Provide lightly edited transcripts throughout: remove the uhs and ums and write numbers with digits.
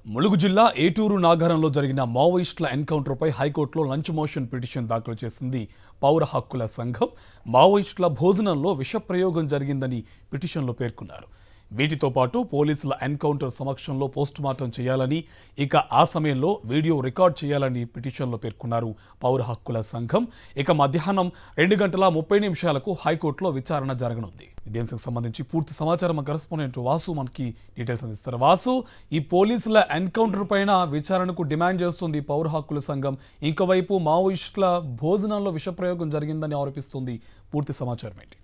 ములుగు జిల్లా ఏటూరు నాగరంలో జరిగిన మావోయిస్టుల ఎన్కౌంటర్పై హైకోర్టులో లంచ్ మోషన్ పిటిషన్ దాఖలు చేసింది పౌర హక్కుల సంఘం. మావోయిస్టుల భోజనంలో విషప్రయోగం జరిగిందని పిటిషన్లో పేర్కొన్నారు. వీటితో పాటు పోలీసుల ఎన్కౌంటర్ సమక్షంలో పోస్టుమార్టం చేయాలని, ఇక ఆ సమయంలో వీడియో రికార్డ్ చేయాలని పిటిషన్లో పేర్కొన్నారు పౌర హక్కుల సంఘం. ఇక మధ్యాహ్నం 2:30 హైకోర్టులో విచారణ జరగనుంది. ఇదేందుకు సంబంధించి పూర్తి సమాచారం మా కరెస్పాండెంట్ వాసు మనకి డీటెయిల్స్ అందిస్తారు. వాసు, ఈ పోలీసుల ఎన్కౌంటర్ పైన విచారణకు డిమాండ్ చేస్తుంది పౌర హక్కుల సంఘం. ఇంకోవైపు మావోయిస్టుల భోజనంలో విషప్రయోగం జరిగిందని ఆరోపిస్తుంది. పూర్తి సమాచారం ఏంటి?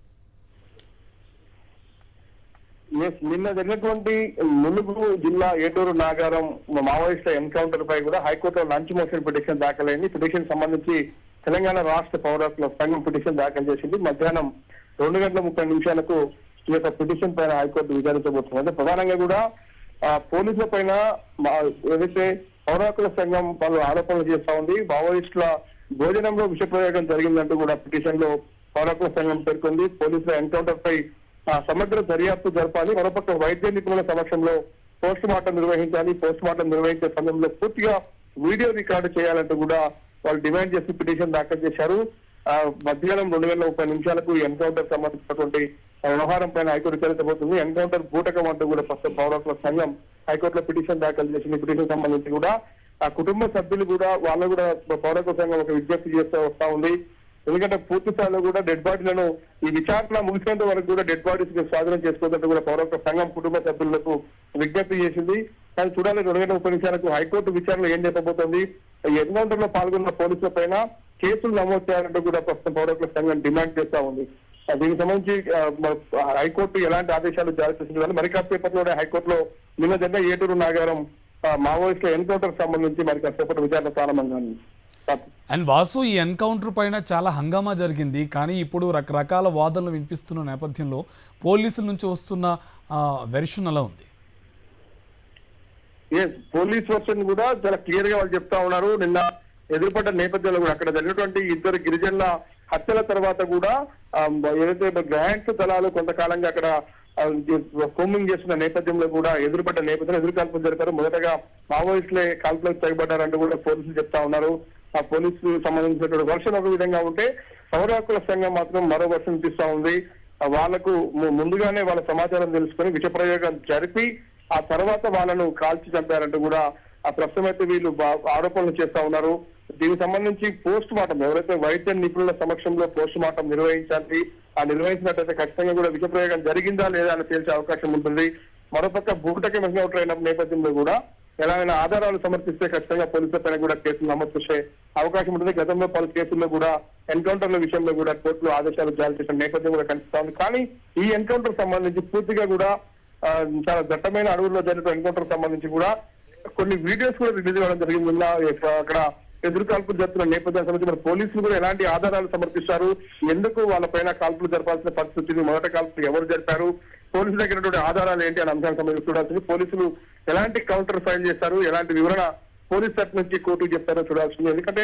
నిన్న జరిగినటువంటి ములుగు జిల్లా ఏటూరు నాగారం మావోయిస్టుల ఎన్కౌంటర్ పై కూడా హైకోర్టులో లంచ్ మోషన్ పిటిషన్ దాఖలైంది. పిటిషన్ సంబంధించి తెలంగాణ రాష్ట్ర పౌర హక్కుల సంఘం పిటిషన్ దాఖలు చేసింది. మధ్యాహ్నం 2:30 ఈ యొక్క పిటిషన్ పైన హైకోర్టు విచారించబోతుంది. అంటే ప్రధానంగా కూడా పోలీసుల పైన ఏదైతే పౌర హక్కుల సంఘం పలు ఆరోపణలు చేస్తా ఉంది. మావోయిస్టుల భోజనంలో విషప్రయోగం జరిగిందంటూ కూడా పిటిషన్ లో పౌర హక్కుల సంఘం పేర్కొంది. పోలీసుల ఎన్కౌంటర్ పై సమగ్ర దర్యాప్తు జరపాలి, మరోపక్క వైద్య నిపుణుల సమక్షంలో పోస్ట్ మార్టం నిర్వహించాలి, పోస్ట్ మార్టం నిర్వహించే సమయంలో పూర్తిగా వీడియో రికార్డు చేయాలంటూ కూడా వాళ్ళు డిమాండ్ చేసి పిటిషన్ దాఖలు చేశారు. మధ్యాహ్నం 2:30 ఎన్కౌంటర్ సంబంధించినటువంటి వ్యవహారం పైన హైకోర్టు విచారించబోతుంది. ఎన్కౌంటర్ బూటకం అంటూ కూడా ప్రస్తుతం పౌర హక్కుల సంఘం హైకోర్టులో పిటిషన్ దాఖలు చేసింది. పిటిషన్ సంబంధించి కూడా ఆ కుటుంబ సభ్యులు కూడా వాళ్ళు కూడా పౌర హక్కుల సంఘం ఒక విజ్ఞప్తి చేస్తూ వస్తా ఉంది. ఎందుకంటే పూర్తి స్థాయిలో కూడా డెడ్ బాడీలను ఈ విచారణ ముగిసేంత వరకు కూడా డెడ్ బాడీస్ స్వాధీనం చేసుకోవద్దంటూ కూడా పౌర హక్కుల సంఘం కుటుంబ సభ్యులకు విజ్ఞప్తి చేసింది. కానీ చూడాలి 2:30 హైకోర్టు విచారణ ఏం చెప్పబోతోంది. ఎన్కౌంటర్ లో పాల్గొన్న పోలీసుల పైన కేసులు నమోదు చేయాలంటూ కూడా ప్రస్తుతం పౌర హక్కుల సంఘం డిమాండ్ చేస్తా ఉంది. దీనికి సంబంధించి హైకోర్టు ఎలాంటి ఆదేశాలు జారీ చేసింది మరి కాసేపట్లో హైకోర్టులో నిన్న జరిగిన ఏటూరు నాగారం మావోయిస్టుల ఎన్కౌంటర్ సంబంధించి మరి కాసేపటి విచారణ ప్రారంభంగా. అండ్ వాసు, ఈ ఎన్కౌంటర్ పైన చాలా హంగామా జరిగింది. కానీ ఇప్పుడు రకరకాల వాదనలు వినిపిస్తున్న నేపథ్యంలో పోలీసుల నుంచి వస్తున్న వెర్షన్ ఎలా ఉంది? పోలీస్ వర్షన్ కూడా చాలా క్లియర్ గా వాళ్ళు చెప్తా ఉన్నారు. నిన్న ఎదురుపడ్డ నేపథ్యంలో కూడా అక్కడ జరిగినటువంటి 2 గిరిజనుల హత్యల తర్వాత కూడా ఏదైతే గ్రాంట్స్ దళాలు కొంతకాలంగా అక్కడ కోమింగ్ చేస్తున్న నేపథ్యంలో కూడా ఎదురుపడ్డ నేపథ్యంలో ఎదురు కాల్పులు జరిపారు. మొదటగా మావోయిస్టులే కాల్పులకు తెగబడ్డారంటూ కూడా పోలీసులు చెప్తా ఉన్నారు. ఆ పోలీసులు సంబంధించినటువంటి వర్షన్ ఒక విధంగా ఉంటే పౌర హక్కుల సంఘం మాత్రం మరో వర్షన్ ఇప్పిస్తా ఉంది. వాళ్లకు ముందుగానే వాళ్ళ సమాచారం తెలుసుకొని విషప్రయోగం జరిపి ఆ తర్వాత వాళ్ళను కాల్చి చంపారంటూ కూడా ఆ ప్రస్తుతం అయితే వీళ్ళు ఆరోపణలు చేస్తా ఉన్నారు. దీనికి సంబంధించి పోస్ట్ మార్టం ఎవరైతే వైద్య నిపుణుల సమక్షంలో పోస్ట్ మార్టం నిర్వహించాలి, ఆ నిర్వహించినట్టయితే ఖచ్చితంగా కూడా విషప్రయోగం జరిగిందా లేదా అని తేల్చే అవకాశం ఉంటుంది. మరోపక్క బూటకి ఎన్కౌంటర్ అయిన నేపథ్యంలో కూడా ఎలాగైనా ఆధారాలు సమర్పిస్తే ఖచ్చితంగా పోలీసుల పైన కూడా కేసులు నమోదు చేసే అవకాశం ఉంటుంది. గతంలో పలు కేసుల్లో కూడా ఎన్కౌంటర్ల విషయంలో కూడా కోర్టులో ఆదేశాలు జారీ చేసిన నేపథ్యం కూడా కనిపిస్తా ఉంది. కానీ ఈ ఎన్కౌంటర్ సంబంధించి పూర్తిగా కూడా చాలా దట్టమైన అడవుల్లో జరిగిన ఎన్కౌంటర్ సంబంధించి కూడా కొన్ని వీడియోస్ కూడా రిలీజ్ అవ్వడం జరిగింది. అక్కడ ఎదురు కాల్పులు జరుపుతున్న నేపథ్యానికి సంబంధించి మరి పోలీసులు కూడా ఎలాంటి ఆధారాలు సమర్పిస్తారు, ఎందుకు వాళ్ళపైన కాల్పులు జరపాల్సిన పరిస్థితి, మొదట కాల్పులు ఎవరు జరిపారు, పోలీసుల దగ్గర ఆధారాలు ఏంటి అనే అంశానికి సంబంధించి చూడాల్సింది. పోలీసులు ఎలాంటి కౌంటర్ ఫైల్ చేస్తారు, ఎలాంటి వివరణ పోలీస్ తరఫు నుంచి కోర్టుకు చెప్తారో చూడాల్సింది. ఎందుకంటే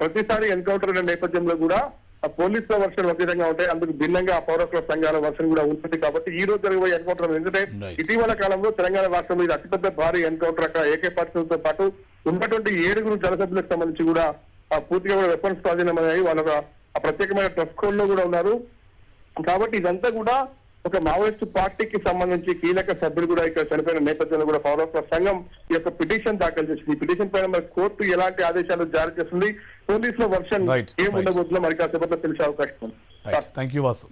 ప్రతిసారి ఎన్కౌంటర్ అనే నేపథ్యంలో కూడా పోలీసుల వర్షన్ ఒక విధంగా ఉంటాయి, అందుకు భిన్నంగా పౌర హక్కుల సంఘాల వర్షన్ కూడా ఉంటుంది. కాబట్టి ఈ రోజు జరిగే ఎన్కౌంటర్ ఎందుకంటే ఇటీవల కాలంలో తెలంగాణ రాష్ట్రంలో ఇది అతిపెద్ద భారీ ఎన్కౌంటర్. అక్కడ ఏకే పార్టీలతో పాటు ఉన్నటువంటి 7 జనసభ్యులకు సంబంధించి కూడా పూర్తిగా కూడా వెపన్స్ స్వాధీనమయ్యాయి. వాళ్ళ ప్రత్యేకమైన డ్రెస్ కోడ్ లో కూడా ఉన్నారు. కాబట్టి ఇదంతా కూడా ఒక మావోయిస్టు పార్టీకి సంబంధించి కీలక సభ్యులు కూడా ఇక్కడ చనిపోయిన నేపథ్యంలో కూడా పౌర హక్కుల సంఘం ఈ యొక్క పిటిషన్ దాఖలు చేసింది. ఈ పిటిషన్ పైన మరి కోర్టు ఎలాంటి ఆదేశాలు జారీ చేస్తుంది, పోలీసుల వర్షన్ ఏం ఉండబోతుందో మరి కాసేపట్లో తెలిసే అవకాశం ఉంది. Thank you Vasu.